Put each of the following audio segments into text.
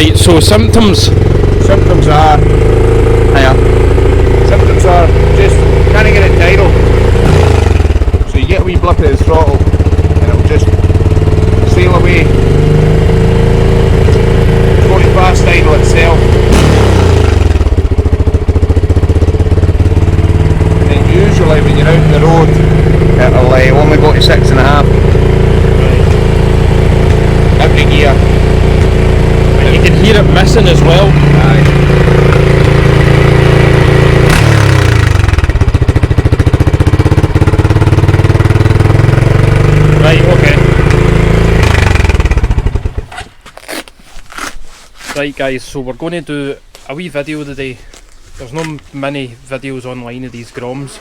Right, so symptoms. Symptoms are... Hiya. Symptoms are just can't get it tidal. So you get a wee blip of the throttle and it'll just sail away. It's going fast idle itself. And then usually when you're out on the road it'll only go to 6.5. Right. Every gear. And you can hear it missing as well. Aye. Right, okay. Right guys, so we're going to do a wee video today. There's no many videos online of these Groms.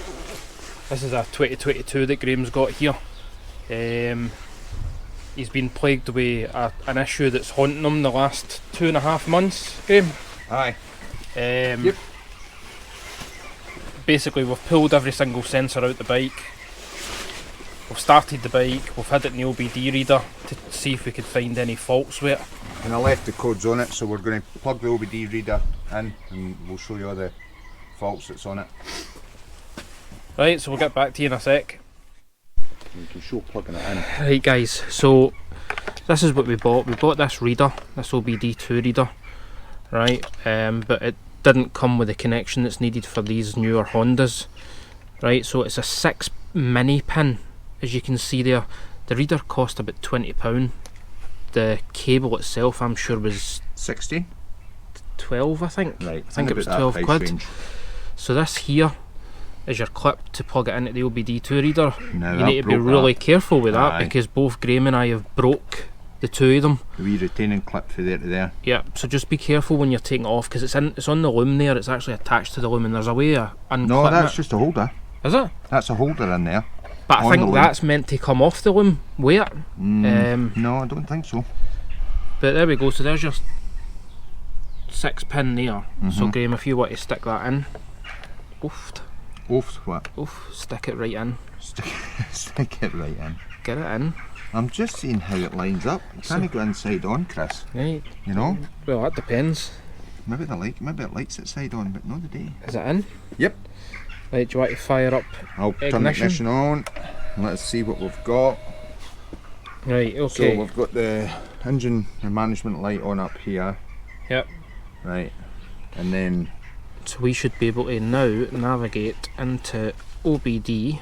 This is a 2022 that Graham's got here. He's been plagued with an issue that's haunting him the last 2.5 months, Graham. Aye. Yep. Basically we've pulled every single sensor out the bike. We've started the bike, we've had it in the OBD reader to see if we could find any faults with it. And I left the codes on it, so we're going to plug the OBD reader in and we'll show you all the faults that's on it. Right, so we'll get back to you in a sec. You can show plugging it in. Right guys, so this is what we bought. We bought this reader, this OBD2 reader, right, but it didn't come with the connection that's needed for these newer Hondas, right, so it's a 6 mini pin, as you can see there. The reader cost about £20. The cable itself I'm sure was 16? 12 I think. Right, I think it was 12 quid. Range. So this here is your clip to plug it into the OBD2 reader. No, you need to be really careful with that because both Graham and I have broke the two of them. The wee retaining clip from there to there. Yeah, so just be careful when you're taking it off because it's on the loom there, it's actually attached to the loom and there's a way of unclipping. No, that's just a holder. Is it? That's a holder in there. But I think that's meant to come off the loom. Wait. No, I don't think so. But there we go, so there's your 6 pin there. So Graham, if you want to stick that in. Oofed. Oofed what? Oof, stick it right in. Stick it right in. Get it in. I'm just seeing how it lines up. You can't go inside on, Chris. Right. You know? Well, that depends. Maybe it likes it side on, but not the day. Is it in? Yep. Right, do you want to fire up I'll turn the ignition on. Let's see what we've got. Right, okay. So we've got the engine and management light on up here. Yep. Right. And then so we should be able to now navigate into OBD.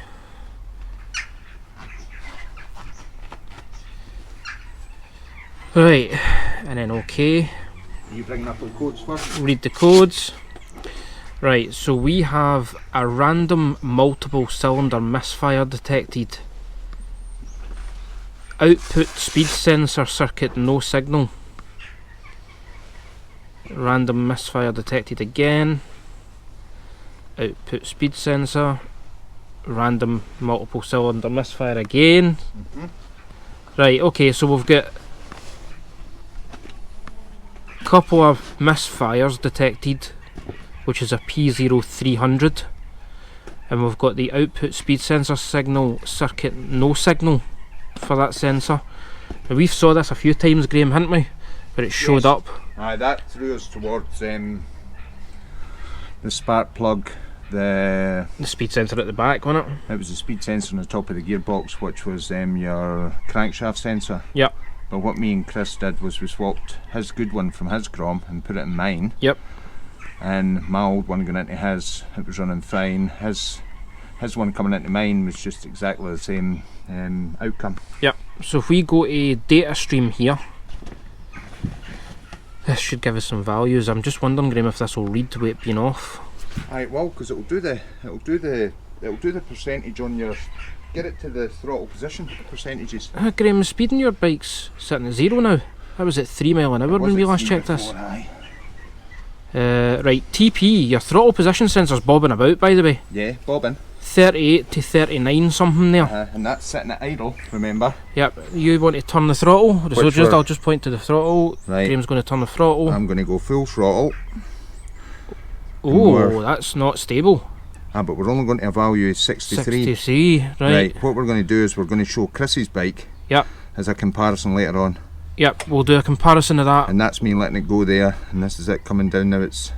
Right, and then okay. You bring up the codes first. Read the codes. Right, so we have a random multiple cylinder misfire detected. Output speed sensor circuit no signal. Random misfire detected again. Output speed sensor. Random multiple cylinder misfire again. Right, okay, so we've got a couple of misfires detected, which is a P0300, and we've got the output speed sensor signal circuit no signal for that sensor. Now we've saw this a few times, Graham, hadn't we? Where it showed up. Aye, that threw us towards the spark plug, the speed sensor at the back, wasn't it? It was the speed sensor on the top of the gearbox, which was your crankshaft sensor. Yep. But what me and Chris did was we swapped his good one from his Grom and put it in mine. Yep. And my old one going into his, it was running fine. His one coming into mine was just exactly the same outcome. Yep, so if we go to data stream here, this should give us some values. I'm just wondering, Graham, if this will read with it being off. Aye, well, because it'll do the percentage on your, get it to the throttle position percentages. Graham, the speed in your bike's sitting at 0 now. That was at 3 mile an hour when we last checked this. Aye. Right, TP, your throttle position sensor's bobbing about, by the way. Yeah, bobbing. 38 to 39 something there. And that's sitting at idle, remember? Yep, you want to turn the throttle? So I'll just point to the throttle. Right. Graham's going to turn the throttle. I'm going to go full throttle. Oh, that's not stable. But we're only going to evaluate 63. 63, right. What we're going to do is we're going to show Chris's bike yep. as a comparison later on. Yep, we'll do a comparison of that. And that's me letting it go there, and this is it coming down now. It's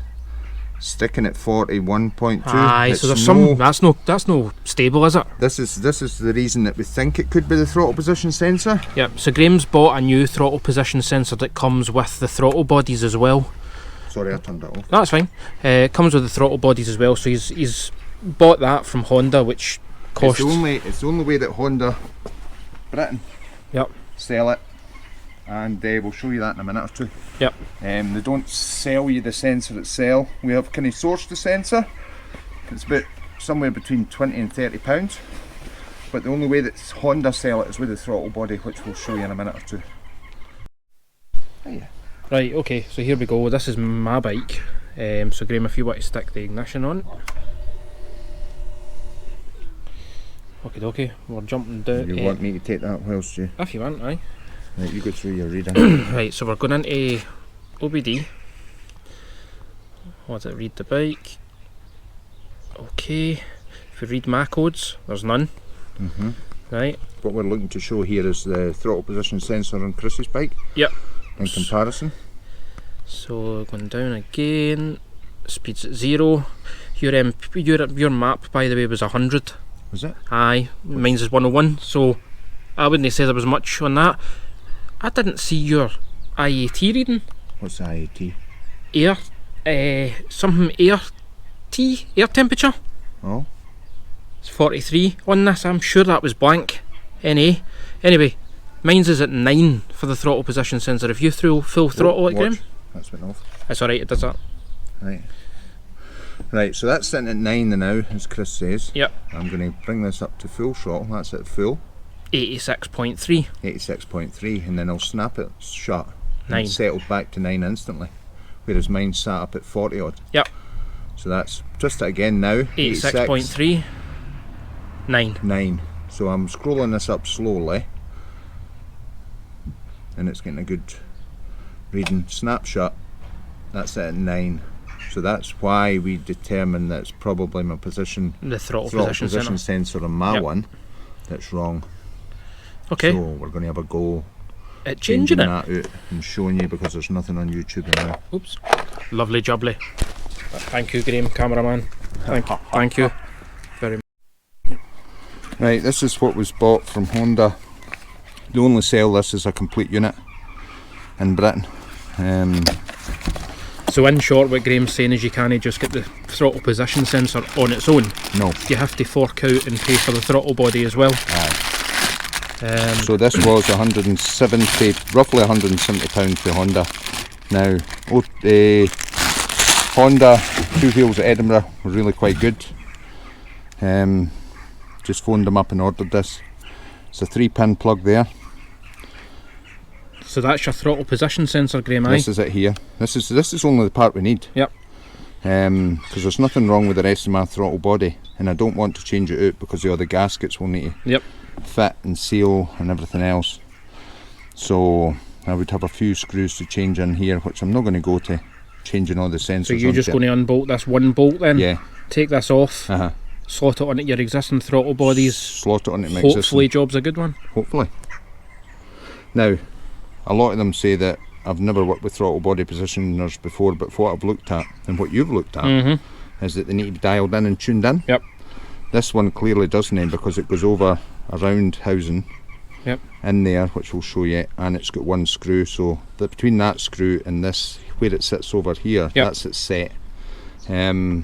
sticking at 41.2. Aye, so there's some. That's no stable, is it? This is the reason that we think it could be the throttle position sensor. Yep. So Graham's bought a new throttle position sensor that comes with the throttle bodies as well. Sorry, I turned that off. That's fine. It comes with the throttle bodies as well. So he's bought that from Honda, which costs. It's the only way that Honda Britain Yep. sell it, and we'll show you that in a minute or two. Yep. They don't sell you the sensor itself. We have kind of sourced the sensor. It's about somewhere between 20 and 30 pounds. But the only way that Honda sell it is with the throttle body, which we'll show you in a minute or two. Hiya. Right. Okay. So here we go. This is my bike. So Graham, if you want to stick the ignition on. Okay. Okay. We're jumping down. You want me to take that whilst you? If you want, aye. Right, you go through your reading. Right, so we're going into OBD. What's it? Read the bike. Okay. If we read my codes, there's none. Right. What we're looking to show here is the throttle position sensor on Chris's bike. Yep. In comparison. So going down again. Speed's at 0. Your map, by the way, was 100. Was it? Aye. Mine's is 101. So I wouldn't say there was much on that. I didn't see your IAT reading. What's the IAT? Air temperature. Oh. It's 43 on this. I'm sure that was blank. NA. Anyway, mine's is at 9 for the throttle position sensor. If you threw full throttle at Graham. That's went off. That's alright, it does that. Right. Right, so that's sitting at 9 now, as Chris says. Yep. I'm going to bring this up to full throttle. That's at full. 86.3. 86.3, and then I'll snap it shut. 9. And settle back to 9 instantly. Whereas mine sat up at 40 odd. Yep. So that's just it again now. 86.3. 9. 9. So I'm scrolling this up slowly, and it's getting a good reading. Snapshot. That's it at 9. So that's why we determined that it's probably my position. The throttle position sensor on my one that's wrong. Okay. So we're going to have a go at changing it that out and showing you, because there's nothing on YouTube now. Oops. Lovely jubbly. Thank you, Graham, cameraman. Thank you very much. Right, this is what was bought from Honda. They only sell this as a complete unit in Britain. So in short, what Graham's saying is you can't just get the throttle position sensor on its own. No. You have to fork out and pay for the throttle body as well. So this was 170, roughly £170 for Honda. Now, Honda two wheels at Edinburgh were really quite good. Just phoned them up and ordered this. It's a 3-pin plug there. So that's your throttle position sensor, Graham. This is it here. This is only the part we need. Yep. Because there's nothing wrong with the rest of my throttle body, and I don't want to change it out because the other gaskets will need to fit and seal and everything else. So I would have a few screws to change in here, which I'm not going to go to changing all the sensors. So you're just going to unbolt this one bolt then? Yeah. Take this off, slot it onto your existing throttle bodies. Slot it onto my existing. Hopefully job's a good one. Hopefully. Now, a lot of them say that I've never worked with throttle body positioners before, but what I've looked at and what you've looked at is that they need to be dialed in and tuned in. Yep. This one clearly doesn't, because it goes over a round housing in there, which we'll show you, and it's got one screw, so between that screw and this, where it sits over here, that's its set. Now,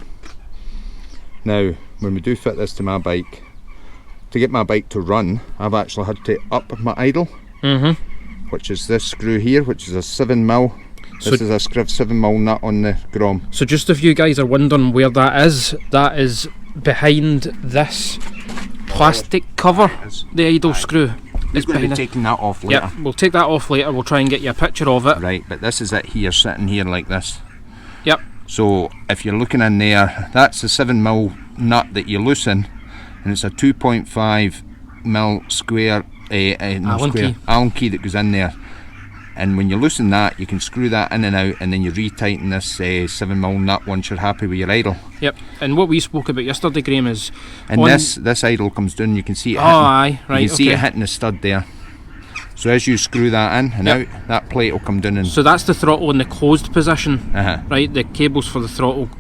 when we do fit this to my bike, to get my bike to run, I've actually had to up my idle. Which is this screw here, which is a 7mm. This is a Scriv 7mm nut on the Grom. So just if you guys are wondering where that is behind this plastic cover, the idle screw. It's going to be taking that off later. Yep, we'll take that off later, we'll try and get you a picture of it. Right, but this is it here, sitting here like this. Yep. So if you're looking in there, that's the 7mm nut that you loosen, and it's a 2.5mm square Allen key that goes in there, and when you loosen that, you can screw that in and out, and then you retighten this 7mm nut once you're happy with your idle. Yep. And what we spoke about yesterday, Graham, is and this idle comes down, you can see it hitting, aye, right, you can see it hitting the stud there, So as you screw that in and out, that plate will come down and... So that's the throttle in the closed position, right? The cables for the throttle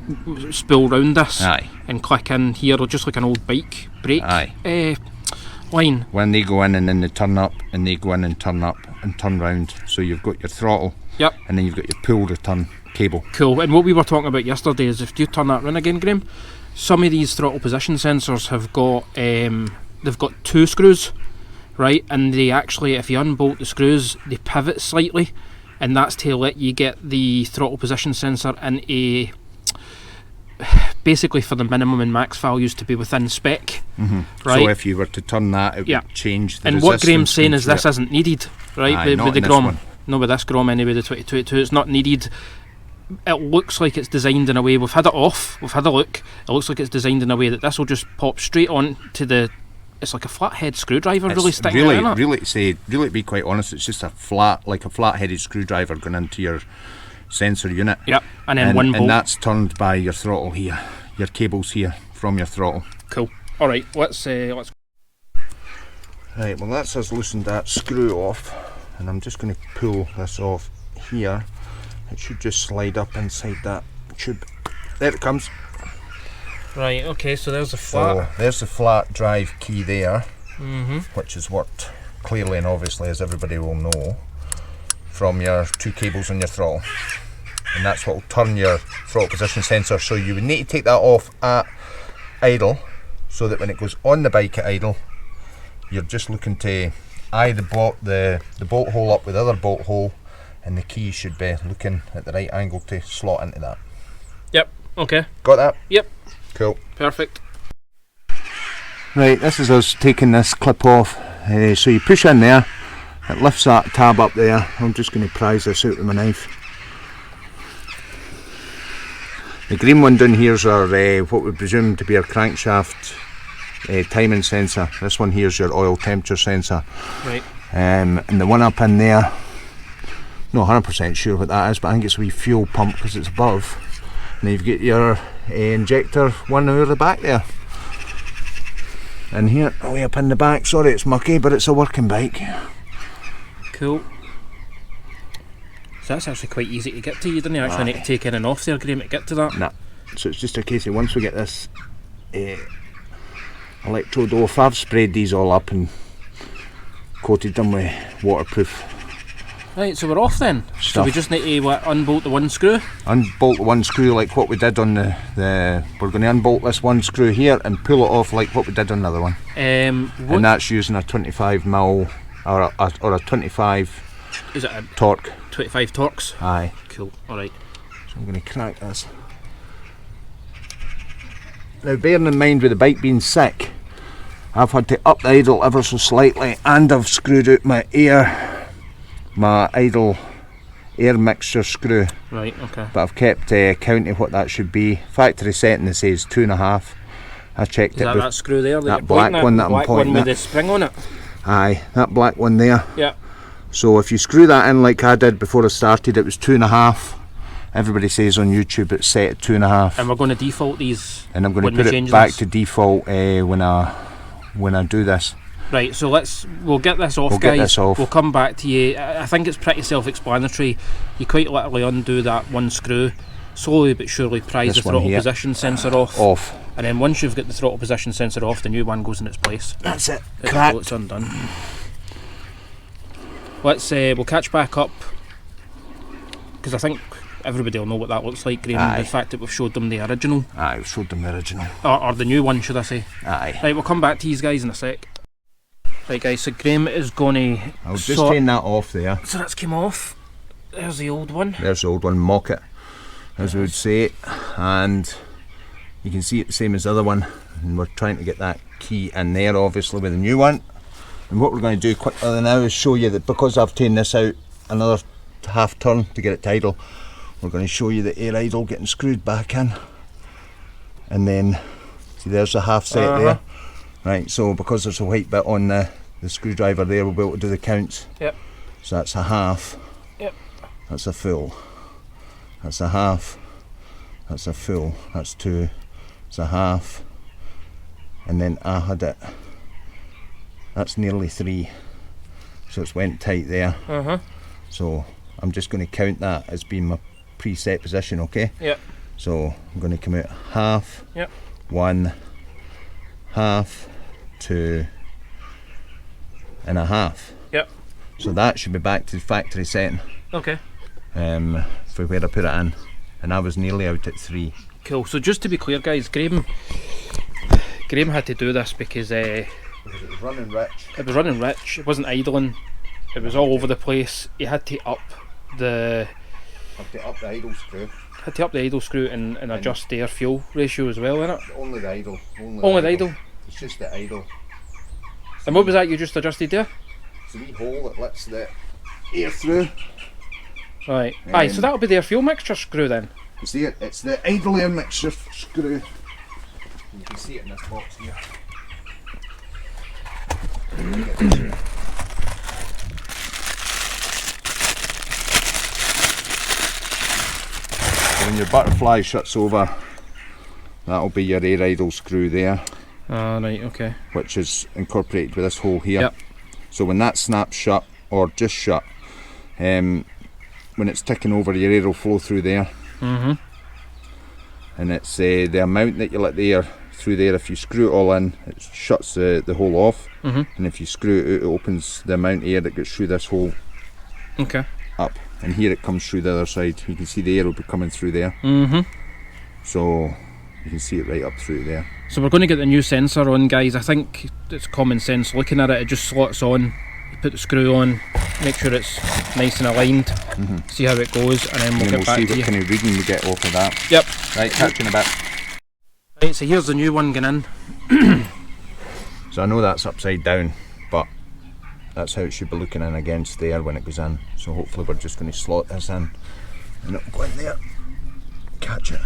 spool round this and click in here, just like an old bike brake line. When they go in and then they turn up, and they go in and turn up and turn round. So you've got your throttle, and then you've got your pull return cable. Cool. And what we were talking about yesterday is, if you turn that round again, Graham, some of these throttle position sensors have got they've got 2 screws, right? And they actually, if you unbolt the screws, they pivot slightly, and that's to let you get the throttle position sensor in a, basically for the minimum and max values to be within spec. Right? So if you were to turn that, it would change the resistance. And what Graham's saying is this isn't needed, right? With the Grom, no, with this Grom anyway, the 2022, it's not needed. It looks like it's designed in a way, we've had it off, we've had a look, it looks like it's designed in a way that this will just pop straight on to the, it's like a flathead screwdriver, really sticking out in it. Really, to be quite honest, it's just a flat-headed screwdriver going into your sensor unit. Yep, and then one bolt. And that's turned by your throttle here, your cables here from your throttle. Cool. Alright, let's... Right, well that's us loosened that screw off, and I'm just going to pull this off here. It should just slide up inside that tube. There it comes. Right, okay, so there's the flat. So there's the flat drive key there, which has worked clearly and obviously, as everybody will know, from your 2 cables on your throttle. And that's what will turn your throttle position sensor. So you would need to take that off at idle, so that when it goes on the bike at idle, you're just looking to eye the bolt hole up with the other bolt hole, and the key should be looking at the right angle to slot into that. Yep, okay. Got that? Yep. Cool. Perfect. Right, this is us taking this clip off. So you push in there, it lifts that tab up there. I'm just going to prise this out with my knife. The green one down here is our, what we presume to be our crankshaft timing sensor. This one here is your oil temperature sensor. Right. And the one up in there, not 100% sure what that is, but I think it's a wee fuel pump because it's above. And you've got your injector one over the back there. And here, way up in the back, sorry it's mucky, but it's a working bike. Cool. So that's actually quite easy to get to. You didn't actually need to take in and off there, Graham, to get to that. Nah. So it's just a case of once we get this electrode off, I've sprayed these all up and coated them with waterproof. Right, so we're off then. Stuff. So we just need to unbolt the one screw? Unbolt the one screw like what we did on the we're going to unbolt this one screw here and pull it off like what we did on the other one. And that's using a 25mm or a 25 is it a torque. 25 torques? Aye. Cool, alright. So I'm going to crack this. Now bearing in mind with the bike being sick, I've had to up the idle ever so slightly, and I've screwed out my idle air mixture screw. Right, okay. But I've kept count of what that should be. Factory setting, it says 2.5. I checked is it. That screw there? That black one that I'm pointing one at. with the spring on it? Aye, that black one there. Yeah. So if you screw that in like I did before I started, it was 2.5. Everybody says on YouTube it's set at 2.5. And we're going to default these. And I'm going to put it back to default when I do this. Right, so we'll get this off, guys. Get this off. We'll come back to you. I think it's pretty self-explanatory. You quite literally undo that one screw, slowly but surely prise the throttle position sensor off. And then once you've got the throttle position sensor off, the new one goes in its place. That's it. It's undone. We'll catch back up, because I think everybody will know what that looks like, Graham. The fact that we've showed them the original. Aye, we've showed them the original. Or the new one, should I say. Aye. Right, we'll come back to these guys in a sec. Right guys, so Graham is going to... I'll just turn that off there. So that's came off. There's the old one. There's the old one, mock it, as we would say. And you can see it the same as the other one. And we're trying to get that key in there, obviously, with the new one. And what we're going to do quickly now is show you that because I've taken this out another half turn to get it to idle, we're going to show you the air idle getting screwed back in. And then, see there's the half set there. Right, so because there's a white bit on the screwdriver there, we'll be able to do the counts. Yep. So that's a half. Yep. That's a full. That's a half. That's a full. That's 2. It's a half. And then I had it. That's nearly 3. so it's went tight there. So I'm just going to count that as being my preset position, okay? Yep. So I'm going to come out half, Yep. 1, half, 2 and a half. Yep. So that should be back to the factory setting. Okay. For where I put it in, and I was nearly out at 3. Cool. So just to be clear, guys, Graham had to do this because It was running rich. it was running rich. It wasn't idling. It was all over the place. He had to up the idle screw. And adjust the air fuel ratio as well, innit? Only the idle. Only the idle. It's just the idle. And what was that you just adjusted there? It's a wee hole that lets the air through. Right. Aye, so that'll be the air fuel mixture screw then. You see it? It's the idle air mixture screw. You can see it in this box here. When your butterfly shuts over, that'll be your air idle screw there. Ah, right, okay. Which is incorporated with this hole here. Yep. So when that snaps shut, or just shut, when it's ticking over, your air will flow through there. And it's the amount that you let the air through there. If you screw it all in, it shuts the hole off. And if you screw it out, it opens the amount of air that gets through this hole. Okay. Up, and here it comes through the other side. You can see the air will be coming through there. So you can see it right up through there. So we're going to get the new sensor on, guys. I think it's common sense looking at it. It just slots on. You put the screw on, make sure it's nice and aligned. See how it goes, and then we'll get back to you. See what kind of reading we get off of that. Yep. Right, catch you in a bit. Right, so here's the new one going in. So I know that's upside down, but that's how it should be looking in against there when it goes in. So hopefully we're just going to slot this in and it'll go in there. Catch it.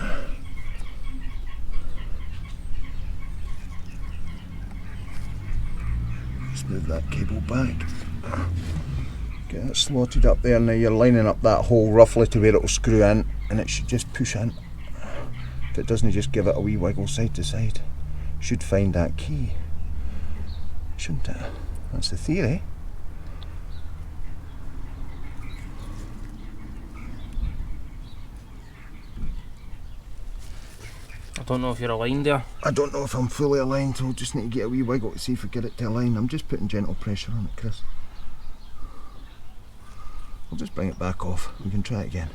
Just move that cable back. Get it slotted up there. Now you're lining up that hole roughly to where it'll screw in, and it should just push in. If it doesn't, just give it a wee wiggle side to side. Should find that key, shouldn't it? That's the theory. I don't know if you're aligned there. I don't know if I'm fully aligned, so we'll just need to get a wee wiggle to see if we get it to align. I'm just putting gentle pressure on it, Chris. I'll just bring it back off. We can try it again.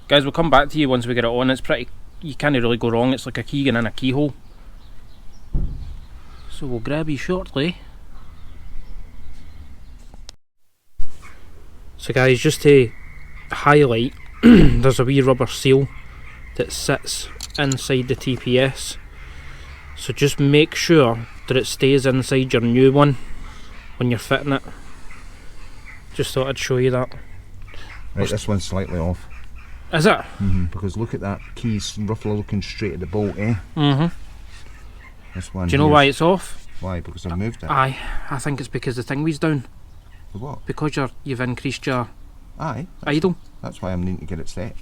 Guys, we'll come back to you once we get it on. It's pretty, you can't really go wrong. It's like a key going in a keyhole. So we'll grab you shortly. So guys, just to highlight, there's a wee rubber seal that sits inside the TPS. So just make sure that it stays inside your new one when you're fitting it. Just thought I'd show you that. Right, this one's slightly off. Is it? Because look at that, key's roughly looking straight at the bolt, eh? This one. Do you know why it's off? Why? Because I've moved it. Aye, I think it's because the thingy's down. The what? Because you've increased your idle. That's why I'm needing to get it set.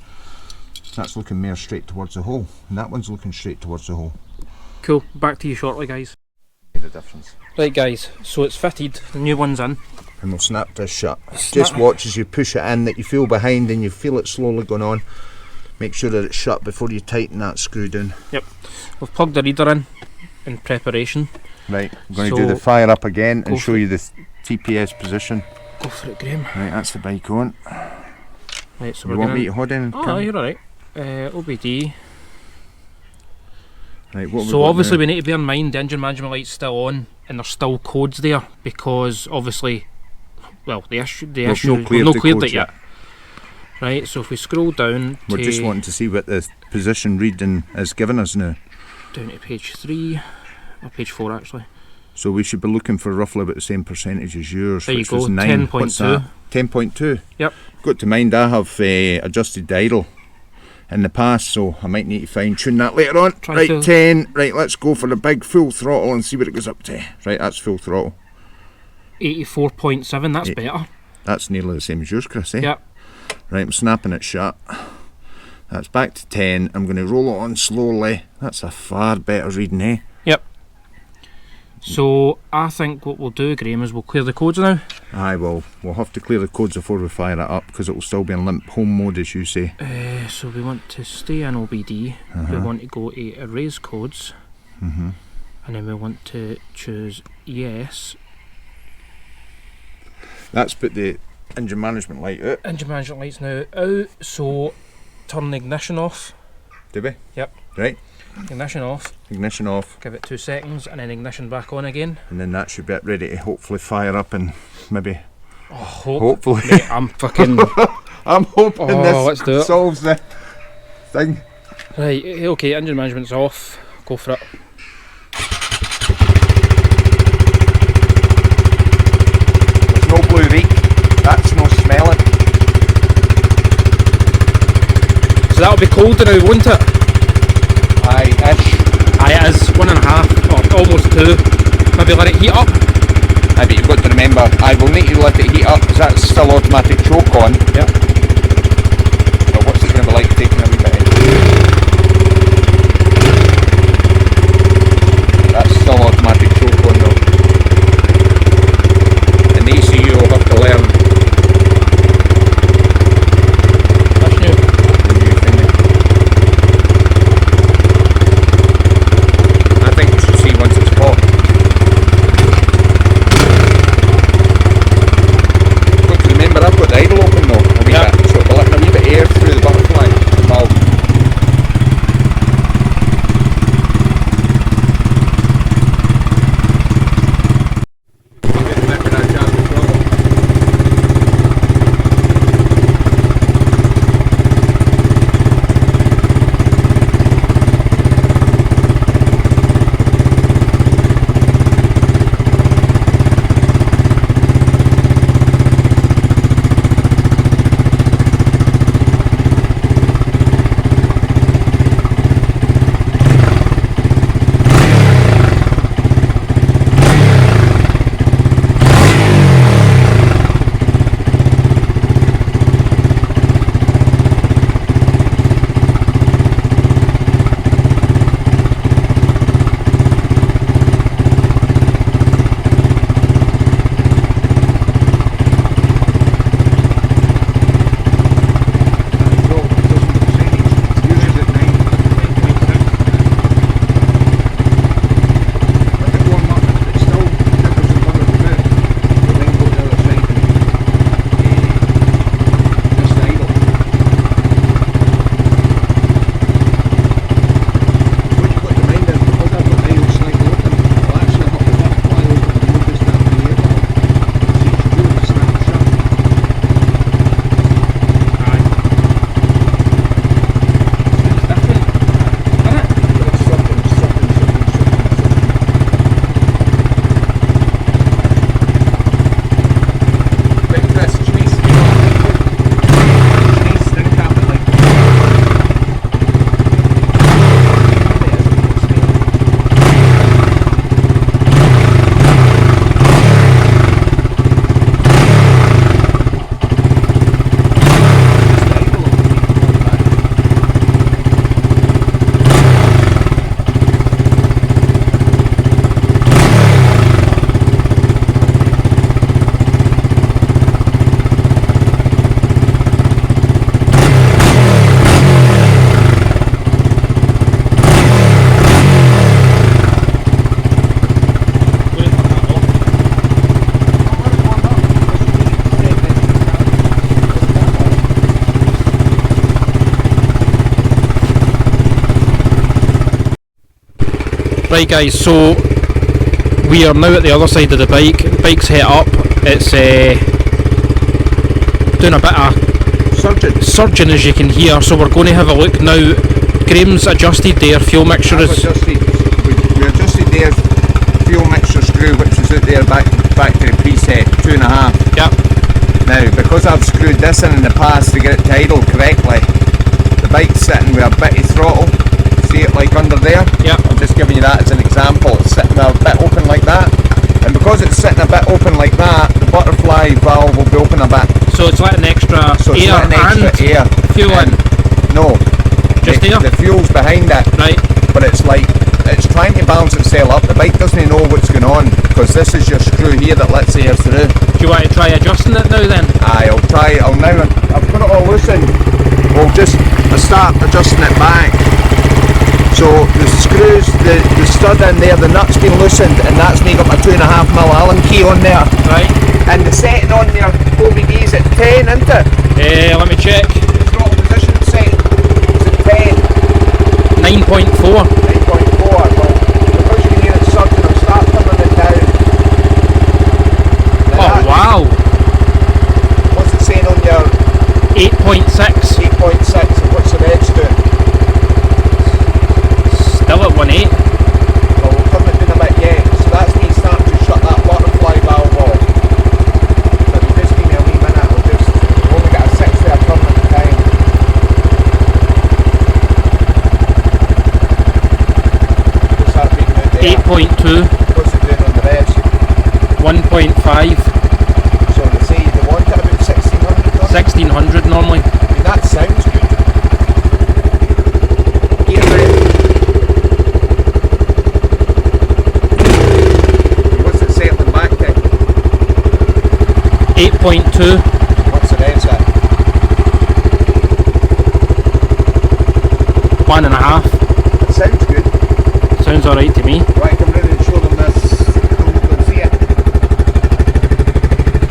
That's looking more straight towards the hole, and that one's looking straight towards the hole. Cool, back to you shortly, guys. See the difference. Right guys, so it's fitted, the new one's in. And we'll snap this shut. Just watch as you push it in, that you feel behind and you feel it slowly going on. Make sure that it's shut before you tighten that screw down. Yep, we've plugged the reader in preparation. Right, I'm going to do the fire up again and show you the TPS position. Go for it, Graham. Right, that's the bike on. Right, so you want me to hold in? Oh, you're alright. OBD. Right, what so obviously we need to bear in mind the engine management light's still on and there's still codes there because obviously, well, the issue we've not cleared it yet. Right, so if we scroll down we're just wanting to see what the position reading is giving us now. Down to page 3, or page 4 actually. So we should be looking for roughly about the same percentage as yours, there which you go, was 9. 10.2. 10.2? Yep. Got to mind I have adjusted the idle in the past, so I might need to fine tune that later on. Right, 10. Right, let's go for the big full throttle and see what it goes up to. Right, that's full throttle. 84.7, that's better. That's nearly the same as yours, Chris, eh? Yep. Right, I'm snapping it shut. That's back to 10. I'm going to roll it on slowly. That's a far better reading, eh? Yep. So I think what we'll do, Graham, is we'll clear the codes now. Aye, well, we'll have to clear the codes before we fire it up because it will still be in limp home mode, as you say. So we want to stay in OBD, we want to go to erase codes, and then we want to choose yes. That's put the engine management light out. Engine management light's now out, so turn the ignition off. Do we? Yep. Right. Ignition off. Ignition off. Give it 2 seconds and then ignition back on again. And then that should be ready to hopefully fire up and maybe... hopefully. Mate, I'm fucking... I'm hoping let's do this it. solves the thing. Right, okay, engine management's off. Go for it. There's no blue reek. That's no smelling. So that'll be colder now, won't it? Aye-ish. Aye, it is. 1.5 or almost 2. Maybe let it heat up. Aye, but you've got to remember, I will need to let it heat up because that's still automatic choke on. Yep. But what's it going to be like taking a wee bit in? That's still automatic choke on though. And the ECU will have to learn. That's new. The new thingy. I think you should see once it's hot. Got to remember I've got the idle open though, a wee bit, so it'll let a wee bit of air through the butterfly valve. Right guys, so we are now at the other side of the bike. The bike's het up. It's doing a bit of surging as you can hear, so we're going to have a look now. Graham's adjusted their fuel mixture. We adjusted their fuel mixture screw, which is out there back to the preset 2.5. Yep. Now, because I've screwed this in the past to get it to idle correctly, the bike's sitting with a bit of throttle. See it like under there? Yep. I'm just giving you that as an example. It's sitting a bit open like that, and because it's sitting a bit open like that, the butterfly valve will be open a bit. So it's letting extra So it's air letting extra and air fuel in. No, Just air? the fuel's behind it. Right. But it's like, it's trying to balance itself up. The bike doesn't know what's going on because this is your screw here that lets air through. Do you want to try try adjusting it now then? Aye, I'll try. I've put it all loosened. I'll start adjusting it back. So the screws, the stud in there, the nut's been loosened, and that's made up a 2.5mm Allen key on there. Right. And the setting on there, OBD's at 10, isn't it? Let me check. The throttle position set is at 10. 9.4. 9.4. Well, because you can hear it surging, I'll start turning it down. Oh wow. What's it saying on your 8.6. 8.6, and what's the revs doing? Still at 1.8. Well, we'll turn it down a bit yet. So that's me starting to shut that butterfly valve off. So if you just give me a wee minute, I've only got a 60 a turn at the time. What's that being out there? 8.2. What's it doing on the revs? 1.5. So they say they want it about 1600 turns? 1600 normally. I mean, that sounds good. Gear rev. What's it settling back to? 8.2. What's the revs at? 1.5. It sounds good. Sounds alright to me. Right, come round and show them this. You can see it.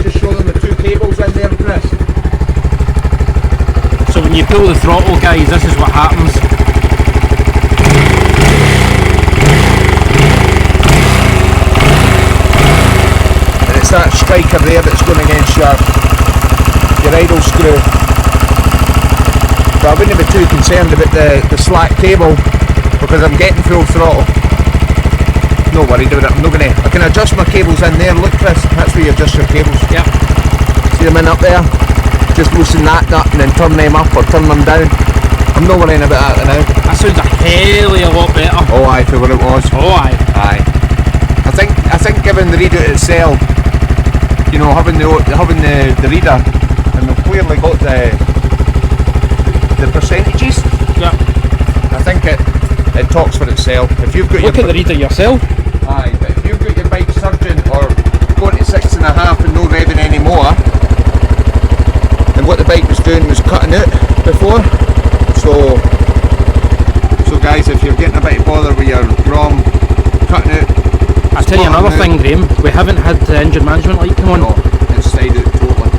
Just show them the two cables in there, Chris. So when you pull the throttle, guys, this is what happens. And it's that striker there that's going against your idle screw. But I wouldn't be too concerned about the slack cable because I'm getting full throttle. No worried about it. I can adjust my cables in there. Look, Chris, that's where you adjust your cables. Yep. See them in up there? Just loosen that nut and then turn them up or turn them down. I'm not worrying about that now. That sounds a hell of a lot better. Oh aye, for what it was. Oh aye. Aye. I think given the reader itself, you know, having the reader, and we've clearly got the percentages. Yeah. I think it talks for itself. If you've got Look at the reader yourself. Aye, but if you've got your bike surging or going to 6.5 and no revving anymore, and what the bike was doing was cutting out before. So guys, if you're getting a bit of bother with your Grom cutting out, I'll tell you another thing, Graham. We haven't had the engine management light come on. No, it's stayed out totally.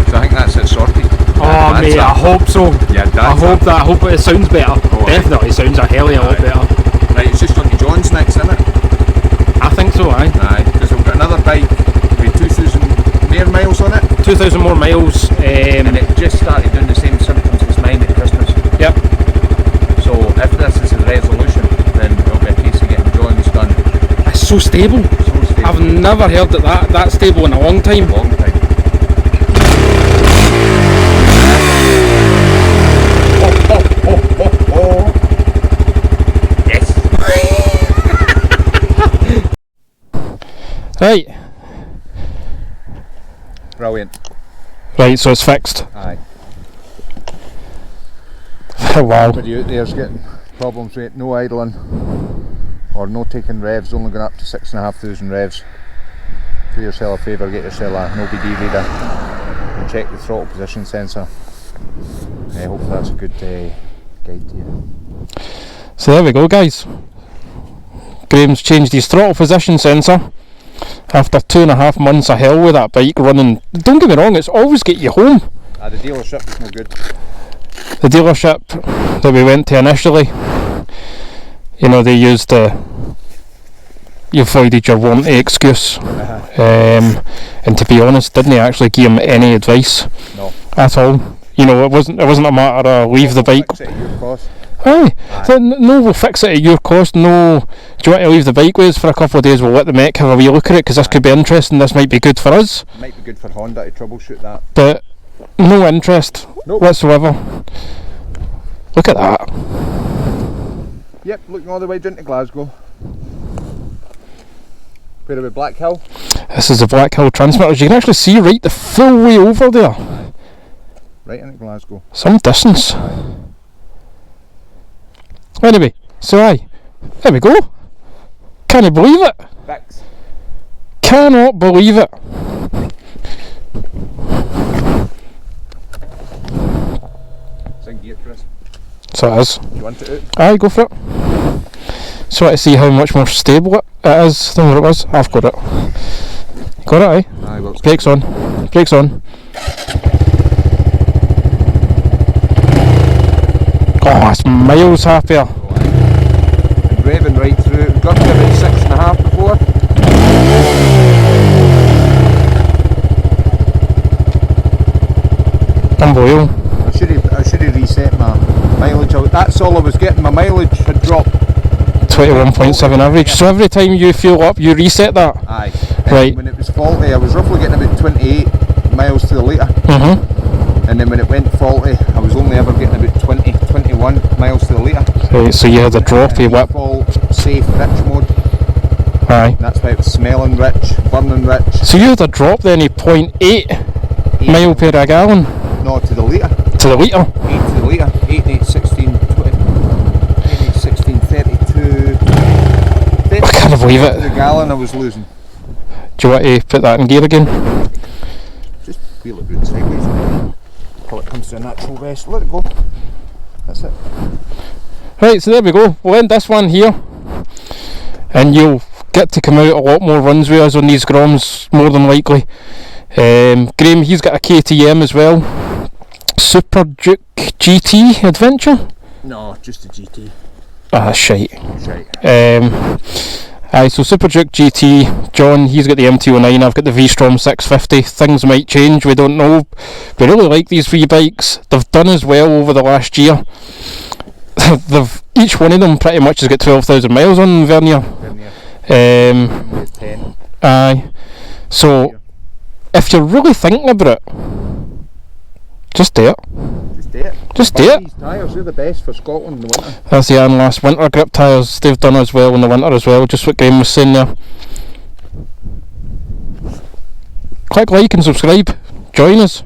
So I think that's it sorted. Oh mate, I hope so. Yeah, I hope it sounds better. Oh, definitely sounds a hell of a lot better. Right, it's just on to John's next, isn't it? I think so, aye. Aye, because we've got another bike with 2,000 more miles on it. 2,000 more miles. And it just started doing the same symptoms as mine at Christmas. Yep. So if this is the resolution, then it'll be a case of getting John's done. It's so stable. So stable. I've never heard it that stable in a long time. Long time. Oh. Yes. Right. Brilliant. Right, so it's fixed. Aye. Oh wow. But you out there's getting problems with no idling or no taking revs, only going up to 6,500 revs. Do yourself a favour, get yourself an OBD reader and check the throttle position sensor. Hopefully that's a good guide to you. So there we go, guys. Graham's changed his throttle position sensor after 2.5 months of hell with that bike running. Don't get me wrong, it's always get you home. The dealership was no good. The dealership that we went to initially, you know, they used the you avoided your warranty excuse, and to be honest, didn't actually give him any advice at all. You know, it wasn't a matter of leave the bike. Fix it at your cost. Aye. No, we'll fix it at your cost. No, do you want to leave the bike with us for a couple of days? We'll let the mech have a wee look at it because this could be interesting. This might be good for us. It might be good for Honda to troubleshoot that. But no interest whatsoever. Look at that. Yep, looking all the way down to Glasgow. Where are we, Black Hill? This is the Black Hill transmitters. You can actually see right the full way over there. Right into Glasgow. Some distance. Anyway, so aye, there we go. Can you believe it? Fix. Cannot believe it. It's in gear, Chris. So it is. You want it out? Aye, go for it. So I want to see how much more stable it is than what it was. I've got it. Got it, aye? Aye, well, Brakes on. Brakes on. Oh, it's miles happier. And revving right through. We've got to about 6.5 before. Unbelievable. I should have reset my mileage. That's all I was getting. My mileage had dropped. 21.7 average. So every time you fuel up, you reset that? Aye. Right. When it was faulty, I was roughly getting about 28 miles to the litre. And then when it went faulty, I was only ever getting about 20, 21 miles to the litre. Right, so you had a droppy whip. Default safe rich mode. Aye. That's why it was smelling rich, burning rich. So you had a drop then of 0.8 mile per gallon? No, to the litre. To the litre? 8 to the litre. 8, 8, 16, 20, 8, 8, 16, 32. I can't believe it. The gallon I was losing. Do you want to put that in gear again? Just wheel it round sideways until it comes to a natural rest. Let it go. That's it. Right, so there we go. We'll end this one here. And you'll get to come out a lot more runs with us on these Groms, more than likely. Graham, he's got a KTM as well. Super Duke GT Adventure? No, just a GT. Ah, shite. Shite. Aye, so Super Duke GT, John, he's got the MT-09, I've got the V-Strom 650. Things might change, we don't know. We really like these V-bikes. They've done as well over the last year. Each one of them pretty much has got 12,000 miles on Vernier. 10. Aye. So, if you're really thinking about it, just do it. Just do it. Just do it. These tyres, they're the best for Scotland in the winter. That's the last winter grip tyres. They've done as well in the winter as well, just what Graham was saying there. Click like and subscribe. Join us.